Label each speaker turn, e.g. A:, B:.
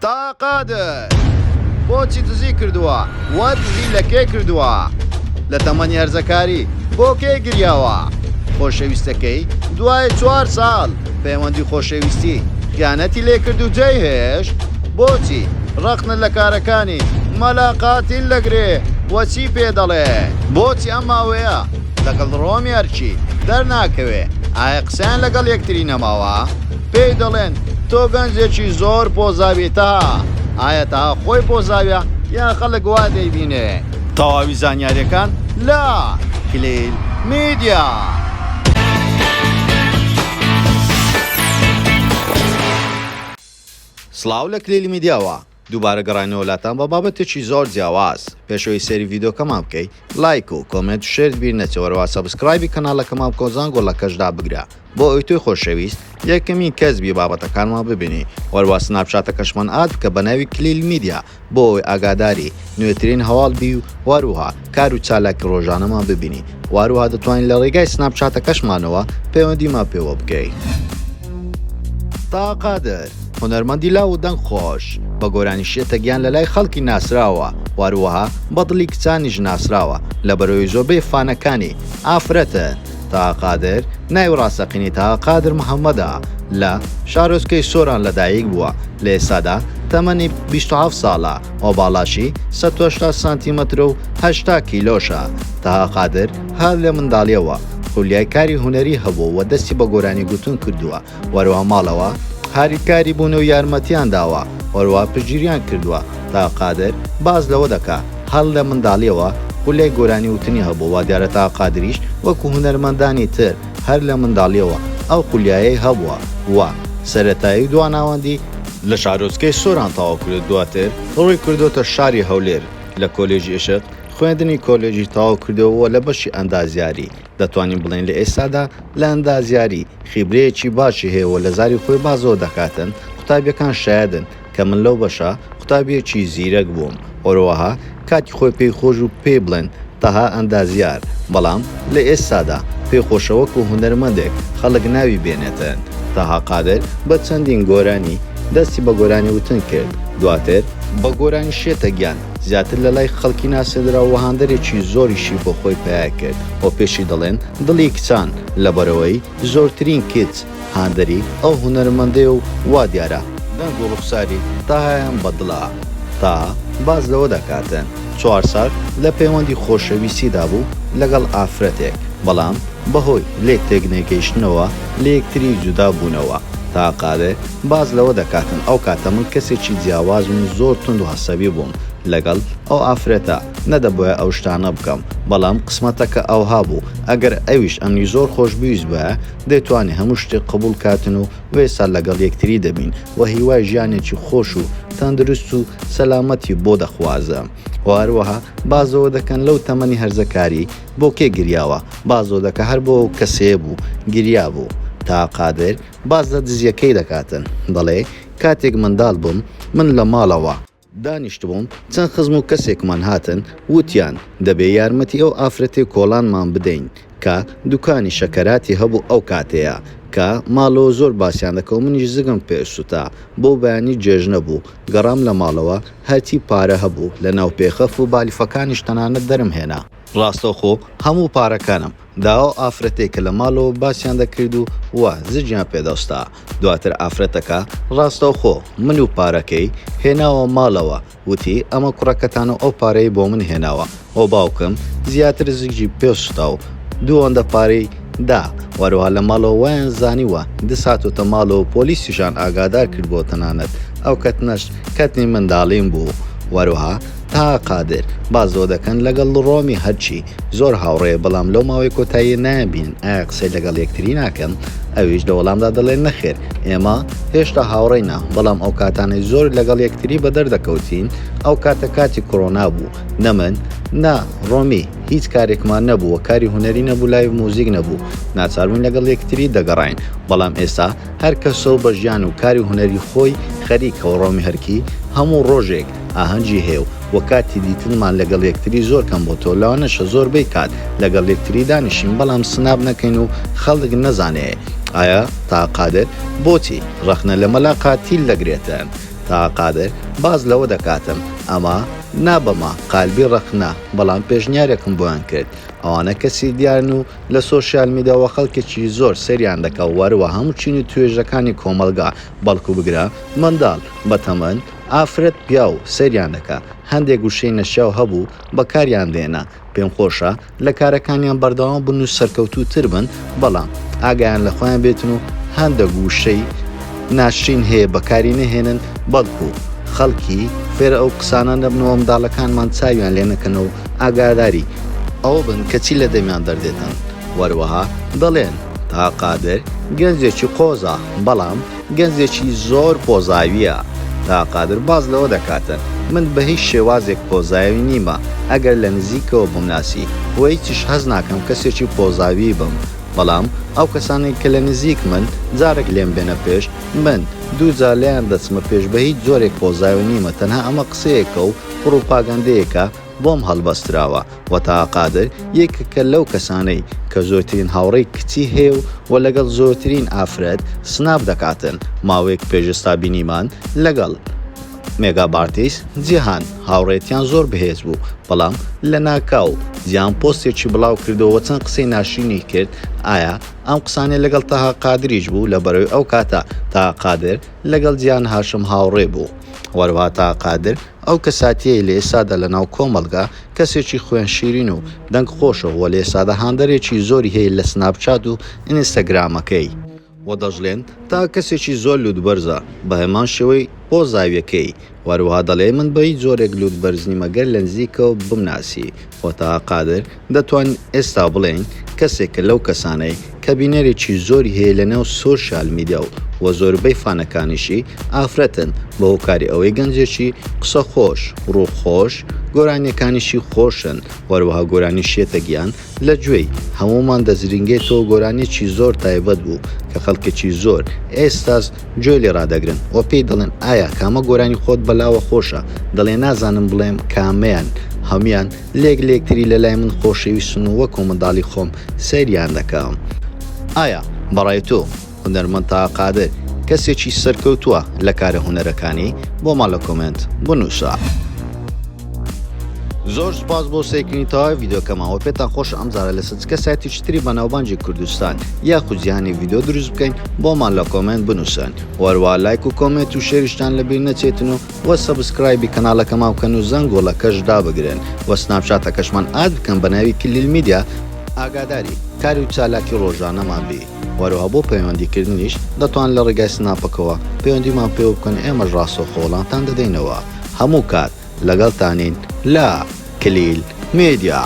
A: تا قادر بۆچی دزی کردووە وە دزی لە کێ کردووە لە تەمەنی هەرزەکاری بۆ کێ گریاوە خۆشەویستەکەی دوای 4 ساڵ پەیوەندی خۆشەویستی خیانەتی لێ کرد و جێی هێشت بۆچی ڕەخنە لە کارەکانی مەلاقاتیل لەگرێ وەچی پێ دەڵێ بۆچی ئەم ماوەیە لەگەڵ ڕۆمی هەرچی دەرناکەوێ ئایا قسەیان لەگەڵ یەکتری نەماوە پێی دەڵێن تۆ گەنجێکی زۆر پۆزاویتە ئایا تا خۆی پۆزاویە یان خەڵک وا دەیبینێ تەواوی زانیاریەکان لا کلیل میدیا سڵاو لە کلیل میدیاوە دووبارە گەڕانەوە لاتان بە بابەتێکی زۆر جیاواز پێشەوەی سەری ڤیدۆکەمان بکەیت لایک و کۆمنت و شێر بیر نەچەوەرەوە سەبسکرایبی کەناڵەکەمان بکۆ گۆڵەکەشدا بگرە بۆ ئەوی تۆی خۆشەویست یەکەمین کەس بی بابەتەکانمان ببینی وەروە سناپچاتەکەشمان ئاد بکە بە ناوی کلیل میدیا بۆ ئەوی ئاگاداری نوێترین هەواڵ بی و وەروها کار و چالاکی ڕۆژانەمان ببینی وەروها دەتوانین لە ڕێگای سناپچاتەکەشمانەوە پەیوەندیمان پێوە بکەیت تا قادر هونەرمەندی لاو و دەنگ خۆش بە گۆرانی شێتە گیان لە لای خەڵکی ناسراوە واروەها بەدڵی کچانیش ناسراوە لە بەرەوەی زۆربەی فانەکانی ئافرەتن تا قادر ناوی ڕاستەقینی تا قادر محەممەدە لە شارۆچکەی سۆران لەدایک بووە لە ئێستادا تەمەنی 27 ساڵە و باڵاشی 180 سانتیمەتر و 80 کیلۆشە تا قادر هەر لە منداڵیەوە خولیای کاری هوەری هەبوو و دەستی بە گۆرانی گوتون کردووە وەروە ماڵەوە هاریکاری بوون و یارمەتیان داوە وەروە پشگیریان کردووە تا قادر باز لەوە دەکا هەڵ لە منداڵیەوە خولیای گۆرانی وتنی هەبوو وا دیارە تا قادریش وەکو هونەرمەندانی تر هەر لە منداڵیەوە ئەو خولیایەی هەبووە وە سەرەتایی دواناوەندی لە شارۆچکەی سۆران تەواو کرد دواتر ڕووی کردوتە شاری هەولێر لە کۆلێژی عشق خوێندنی کۆلێژی تەواو کردەوە لە بەشی ئەندازیاری دەتوانین بڵێن لە ئێستادا لە ئەندازیاری خیبرەیەکی باشی هەیەوە لە زاری خۆی بازەوە دەکاتن قوتابیەکان شایدن کە من لەو بەشە قوتابیەکی زیرەک بووم ئۆروەها کاتی خۆی پێی خۆش و پێی بڵێن تەها ئەندازیار بەڵام لە ئێستادا پێخۆشەوەک و هونەرمەندێک خەڵک ناوی بێنێتن تەها قادر بە چەندین گۆرانی دەستی بە گۆرانی وتن کرد دواتر بە گۆرانی شێتە گیان زیاتر لە لای خەڵکی ناسێدراوە هاندەرێکی زۆریشی بۆ خۆی پیا کرد بۆ پێشی دەڵێن دڵی کچان لەبەرەوەی زۆرترین کچ هاندەری ئەو هونەرمەندەیە و وا دیارە دەنگ و ڕوخساری تاهایان بەدڵە تا باز لەوە دەکاتن 4 ساڵ لە پەیوەندی خۆشەویستیدا بوو لەگەڵ ئافرەتێک بەڵام بەهۆی لێک تێکنێگەیشتنەوە لە یەکتری جودا بوونەوە تا قادر باز لەوە دەکاتن ئەو کاتە من کەسێکی جیاواز و زۆر تند و هەسەبی بووم لەگەڵ ئەو ئافرەتە نەدەبووە ئەو شتانە بکەم بەڵام قسمەتەکە ئەوها بوو ئەگەر ئەویش ئەمنی زۆر خۆشبویست بە دەیتوانێت هەموو شتێک قبول کاتن و وێستا لەگەڵ یەکتری دەبین و هیوای ژیانێکی خۆش و تەندروست و سەلامەتی بۆ دەخوازە هەروەها بازەوە دەکەن لەو تەمەنی هەرزەکاری بۆ کێ گریاوە بازەوە دەکە هەر بۆ کەسێ بوو گریا بوو تا قادر باز لە دزیەکەی دەکاتن دەڵێ کاتێک منداڵ بووم من لە ماڵەوە دانیشت بووم چەند خزم و کەسێکمان هاتن وتیان دەبێ یارمەتی ئەو ئافرەتی کۆڵانمان بدەین کە دوکانی شەکەراتی هەبوو ئەو کاتەیە کە ماڵەوە زۆر باسییان دەکە و منیش زگم پێسووتا بۆ بەیانی جێژنە بوو گەڕام لە ماڵەوە هەرچی پارە هەبوو لە ناو پێخەف و بالیفەکانیش تەنانەت دەرم هێنا ڕاستەوخۆ هەموو پارەکانم داوە ئافرەتێکە لە ماڵەوە باسییان دەکرد و وە زجیان پێدەستا دواتر ئافرەتەکە ڕاستەوخۆ من و پارەکەی هێناوە ماڵەوە وتی ئەمە کوڕەکەتانە ئەو پارەی بۆ من هێناوە ئەو باوکم زیاتر زگی پێستا و دووەندە پارەی دا وەروها لە ماڵەوە وایان زانیوە دەساتۆتە ماڵەوە پۆلیسیشان ئاگادار کرد بۆ تەنانەت ئەو کەتنەش کەتنی منداڵیم بوو وەروها تا قادر بازەوە دەکەن لەگەڵ ڕۆمی هەرچی زۆر هاوڕێە بەڵام لەو ماوەی کۆتایی نابین ئایا قسەی لەگەڵ یەکتری ناکەن ئەویش لە وەڵامدا دەڵێن نەخێر ئێمە هێشتا هاوڕێینا بەڵام ئەو کاتانەی زۆر لەگەڵ یەکتری بەدەردەکەوتین ئەو کاتە کاتی کۆڕۆنا بوو نەمن نا ڕۆمی هیچ کارێکمان نەبووە کاری هوەری نەبوو لای موزیک نەبوو ناچاربووین لەگەڵ یەکتری دەگەڕین بەڵام ئێستا هەر کەسەوە بە ژیان و کاری هوەری خۆی خەریکەوە ڕۆمی هەرکی هەموو ڕۆژێک ئاهەنگی هێو وە کاتی دیتنمان لەگەڵ یەکتری زۆر کەم بۆ تۆ لەوانەشە زۆربەی کات لەگەڵ یەکتری دانیشین بەڵام سناب نەکەین و خەڵک نەزانێ ئایا تا قادر بۆچی ڕەخنە لە مەلاقاتیل دەگرێتن تا قادر باز لەوە دەکاتم ئەمە نابەمە قالبی ڕەخنا بەڵام پێشنیارێکم بۆیان کرد ئەوانە کەسی دیارن و لە سۆشیال میدیاوە خەڵکێکی زۆر سەریان دەکە وەروە هەموو چین و توێژەکانی کۆمەلگا بەڵکو بگرە منداڵ بەتەمەن ئافرەت پیا و سەریان دەکە هەندێک گوشەی نەشیاو هەبوو بەکاریان دێنە پێم خۆشە لە کارەکانیان بەردەوام بن و سەرکەوتوتر بن بەڵام ئاگایان لە خۆیان بێتن و هەندێک گوشەی ناشرین هەیە بەکاری نەهێنن بەڵکو خەڵکی فێرە ئەو قسانە دەبنەوە منداڵەکانمان چاویان لێ نەکەنەوە ئاگاداری ئەوە بن کەچی لە دەمیان دەردێتن وەروەها دەڵێن تا قادر گەنجێکی قۆزە بەڵام گەنجێکی زۆر پۆزاویە تا قادر باز لەوە دەکاتن من بە هیچ شێوازێک پۆزاوی نیمە ئەگەر لە نزیکەوە بمناسی وە هیچیش هەز ناکەم کەسێکی پۆزاوی بم بەڵام ئەو کەسانێک کە لە نزیک من جارێک لێم بێنە پێش من دووجار لێیان دەچمە پێش بە هیچ جۆرێک پۆزاوی نیمە تەنها ئەمە قسەیەکە و پڕۆپاگەندەیەکە بۆم هەڵبەستراوە و تا قادر یەکێکە لەو کەسانەی کە زۆرترین هاوڕێی کچی هەیە و لەگەڵ زۆرترین ئافرەت سناپ دەکاتن ماوەیەک پێشستا بینیمان لەگەڵ مێگابارتیس جیهان هاوڕێتیان زۆر بەهێز بوو بەڵام لە ناکاو جیان پۆستێکی بڵاو کردەوە چەند قسەی ناشرینی کرد ئایا ئەم قسانێ لەگەڵ تاها قادریش بوو لە بەرەوەی ئەو کاتە تا قادر لەگەڵ جیان هاشم هاوڕێ بوو وەروها تا قادر ئەو کەساتیە لە ئێسادا لە ناو کۆمەلگا کەسێکی خوێن شیرین و دەنگ خۆشەوە لە ئێسادا هاندەرێکی زۆری هەیە لە سناپچات و ئینستاگرامەکەی و دەژڵێن تا کەسێکی زۆر لوودبەرزە بە هەمان شێوەی بۆ زاویەکەی وەروها دەڵێ من بە هیچ جۆرێک لوودبەرزنی مەگەر لە نزیکەوە بمناسی و تا قادر دەتوان ئێستا بڵێن کەسێکە لەو کەسانەی کە بینەرێکی زۆری هەیە لە نێو سۆشیال میدیا و زۆربەی فانەکانیشی ئافرەتن بە هۆکاری ئەوەی گەنجێکی قسە خۆش ڕووخۆش گۆرانیەکانیشی خۆشن وەروەها گۆرانیشیێتە گیان لە گوێی هەمومان دەزرینگێتەوە گۆرانێکی زۆر تایبەت بوو کە خەڵکێکی زۆر ئێستاز گوێ لێ ڕادەگرن و پێی دەڵێن ئایا کامە گۆرانی خۆت بەلاوە خۆشە دەڵێ نازانم بڵێم کامەیان هەمیان لێکتری لە لای من خۆشەویستن و وەکو منداڵی خۆم سەیریان دەکەم ئایا بەڕای تۆ هونەرمەند تا قادر کەسێکی سەرکەوتووە لە کارە هونەرەکانی بۆ ماڵە کۆمنت بنووسە زۆر سپاس بۆ سێکردنی تەواوی ڤیدۆکەمەوە پێتان خۆش ئەمجارە لە سەرچکە سایتی تری بە ناوبانجی کوردستان یاخود جیهانی ڤیدۆ دروست بکەین بۆمان لە کۆمنت بنووسن وەروە لایک و کۆمنت و شێریشتان لەبیر نەچێتن و سەبسکرایبی کەناڵەکەمان بکەن و زەنگۆڵەکەش دابگرن و سناپچاتەکەشمان ئاد بکەن بە ناوی کلیل میدیا ئاگاداری کاری و چالاکی ڕۆژانەمان بی وەروها بۆ پەیوەندیکردنیش دەتوان لە ڕێگای سناپەکەوە پەیوەندیمان پێ بکەن ئێمەش ڕاستەوخۆڵانتان دەدەینەوە هەموو کات لەگەڵتانین لا کلیل میدیا